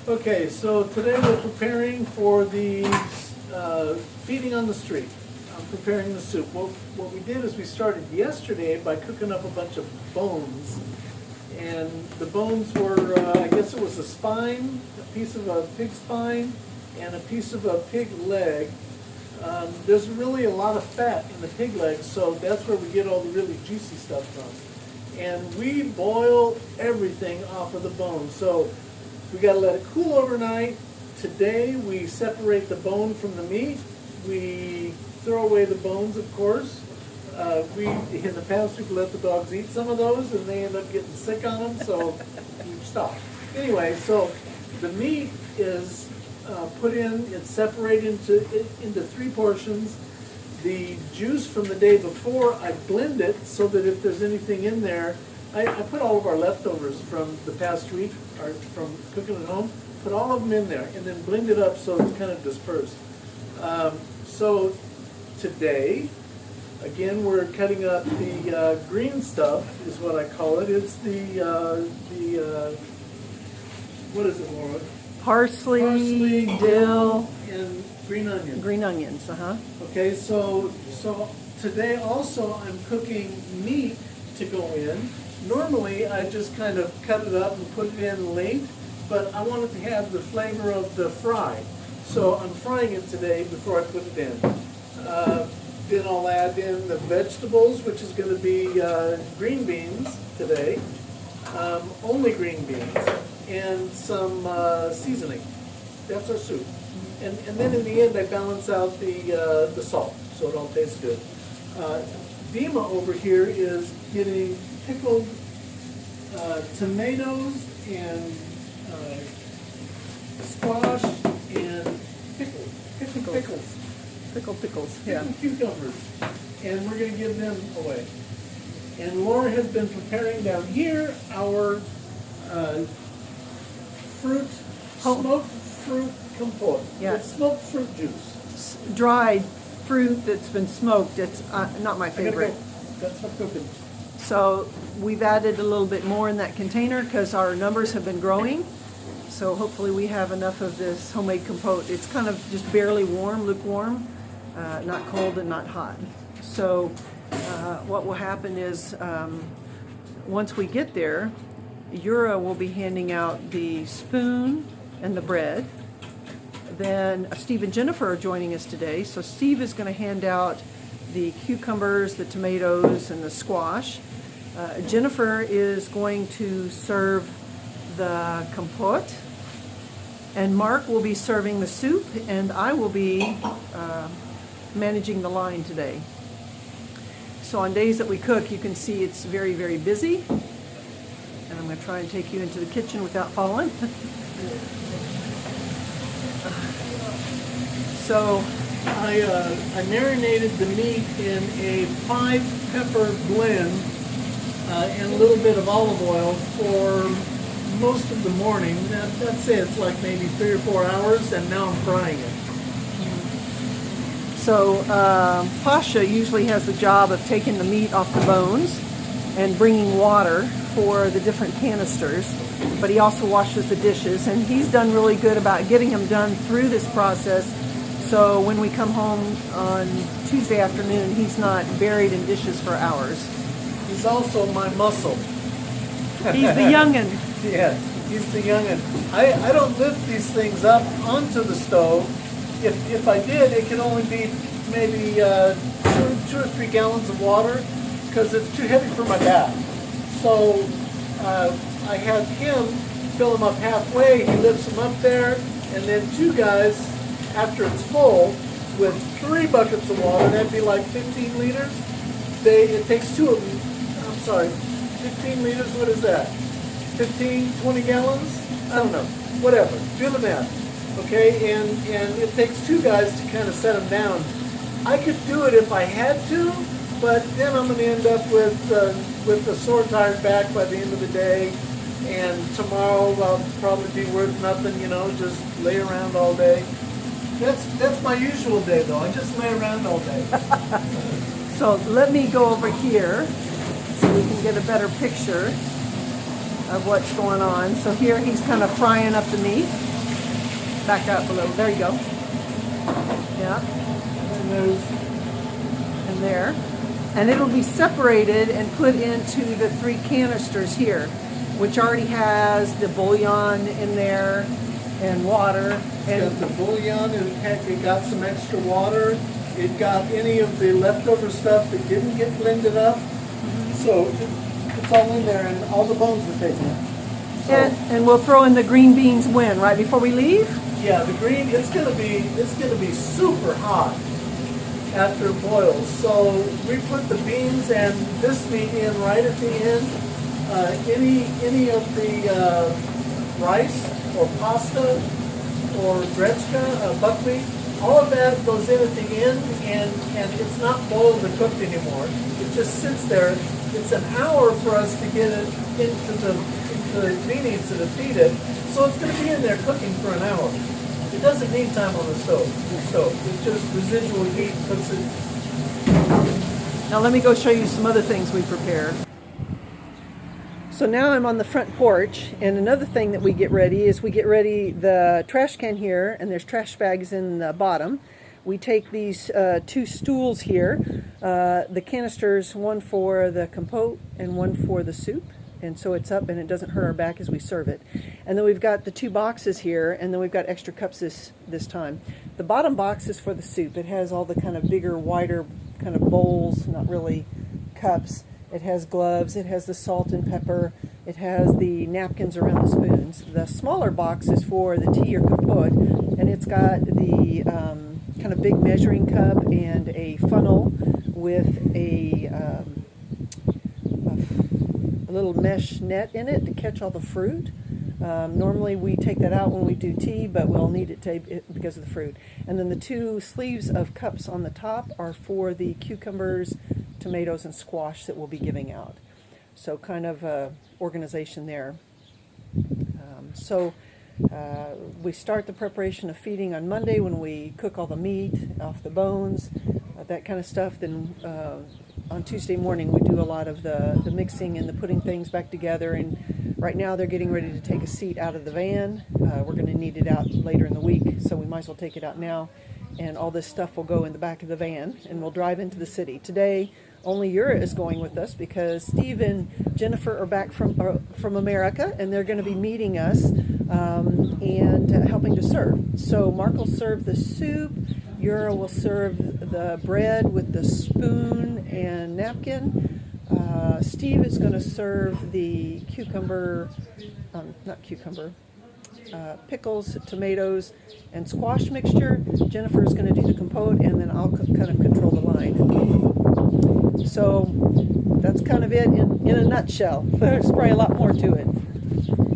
Okay, so today we're preparing for the feeding on the street. I'm preparing the soup. What we did is we started yesterday by cooking up a bunch of bones. And the bones were, I guess it was a spine, a piece of a pig spine, and a piece of a pig leg. There's really a lot of fat in the pig leg, so that's where we get all the really juicy stuff from. And we boil everything off of the bone. So we got to let it cool overnight. Today we separate the bone from the meat. We throw away the bones, of course. In the past we've let the dogs eat some of those and they end up getting sick on them, so we've stopped. Anyway, so the meat is put in, it's separated into three portions. The juice from the day before, I blend it so that if there's anything in there, I put all of our leftovers from the past week, or from cooking at home, put all of them in there and then blend it up so it's kind of dispersed. So today, again, we're cutting up the green stuff, is what I call it. It's what is it, Laura? Parsley, dill, and green onion. green onions, Okay, so today also I'm cooking meat to go in. Normally I just kind of cut it up and put it in late, but I wanted to have the flavor of the fry. So I'm frying it today before I put it in. Then I'll add in the vegetables, which is going to be green beans today, only green beans, and some seasoning. That's our soup. And then in the end, I balance out the salt, so it all tastes good. Dima over here is getting pickled tomatoes and squash and pickles. pickles, yeah. Pickled cucumbers. And we're going to give them away. And Laura has been preparing down here our smoked fruit compote. Yeah. It's smoked fruit juice. Dried fruit that's been smoked, it's not my I gotta favorite. go. That's not cooking. So we've added a little bit more in that container because our numbers have been growing. So hopefully we have enough of this homemade compote. It's kind of just barely warm, lukewarm, not cold and not hot. So what will happen is once we get there, Yura will be handing out the spoon and the bread. Then Steve and Jennifer are joining us today. So Steve is going to hand out the cucumbers, the tomatoes, and the squash. Jennifer is going to serve the compote, and Mark will be serving the soup, and I will be managing the line today. So on days that we cook, you can see it's very, very busy. And I'm going to try and take you into the kitchen without falling. So I marinated the meat in a 5-pepper blend and a little bit of olive oil for most of the morning. I'd say it's like maybe 3 or 4 hours, and now I'm frying it. So Pasha usually has the job of taking the meat off the bones and bringing water for the different canisters, but he also washes the dishes, and he's done really good about getting them done through this process. So when we come home on Tuesday afternoon, he's not buried in dishes for hours. He's also my muscle. He's the young'un. Yeah, he's the young'un. I don't lift these things up onto the stove. If I did, it could only be maybe 2 or 3 gallons of water because it's too heavy for my back. So I had him fill them up halfway. He lifts them up there, and then 2 guys, after it's full, with 3 buckets of water, that'd be like 15 liters. It takes 2 of them. I'm sorry, 15 liters, what is that? 15, 20 gallons? I don't know. Whatever. Do the math. Okay, and it takes 2 guys to kind of set them down. I could do it if I had to, but then I'm going to end up with a sore, tired back by the end of the day. And tomorrow I'll probably be worth nothing, just lay around all day. That's my usual day, though. I just lay around all day. So let me go over here so we can get a better picture. of what's going on. So here he's kind of frying up the meat. Back up a little. There you go. Yeah. And there's And there. And it'll be separated and put into the 3 canisters here, which already has the bouillon in there and water. It's got the bouillon, it got some extra water, it got any of the leftover stuff that didn't get blended up. So it's all in there and all the bones were taken out. So, And we'll throw in the green beans when? Right before we leave? yeah, the green, it's gonna be super hot after it boils. So we put the beans and this meat in right at the end. Any of the rice or pasta or gretschka, buckwheat, all of that goes in at the end, and it's not boiled or cooked anymore. It just sits there. It's an hour for us to get it into the ingredients to feed it. So it's going to be in there cooking for an hour. It doesn't need time on the stove. It's just residual heat cooks it. Now let me go show you some other things we prepare. So now I'm on the front porch, and another thing that we get ready is we get ready the trash can here, and there's trash bags in the bottom. We take these 2 stools here, the canisters, one for the compote and one for the soup, and so it's up and it doesn't hurt our back as we serve it. And then we've got the 2 boxes here, and then we've got extra cups this time. The bottom box is for the soup. It has all the kind of bigger, wider kind of bowls, not really cups. It has gloves, it has the salt and pepper, it has the napkins around the spoons. The smaller box is for the tea or compote, and it's got the kind of big measuring cup and a funnel with a little mesh net in it to catch all the fruit. Normally we take that out when we do tea, but we'll need it because of the fruit. And then the 2 sleeves of cups on the top are for the cucumbers, tomatoes, and squash that we'll be giving out. So kind of organization there. We start the preparation of feeding on Monday when we cook all the meat off the bones, that kind of stuff. Then on Tuesday morning we do a lot of the mixing and the putting things back together. And right now they're getting ready to take a seat out of the van. We're going to need it out later in the week, so we might as well take it out now. And all this stuff will go in the back of the van, and we'll drive into the city. Today, only Yura is going with us because Steve and Jennifer are back from America, and they're going to be meeting us and helping to serve. So Mark will serve the soup. Yura will serve the bread with the spoon and napkin. Steve is going to serve the pickles, tomatoes, and squash mixture. Jennifer is going to do the compote, and then I'll kind of control the line. So that's kind of it in a nutshell. There's probably a lot more to it.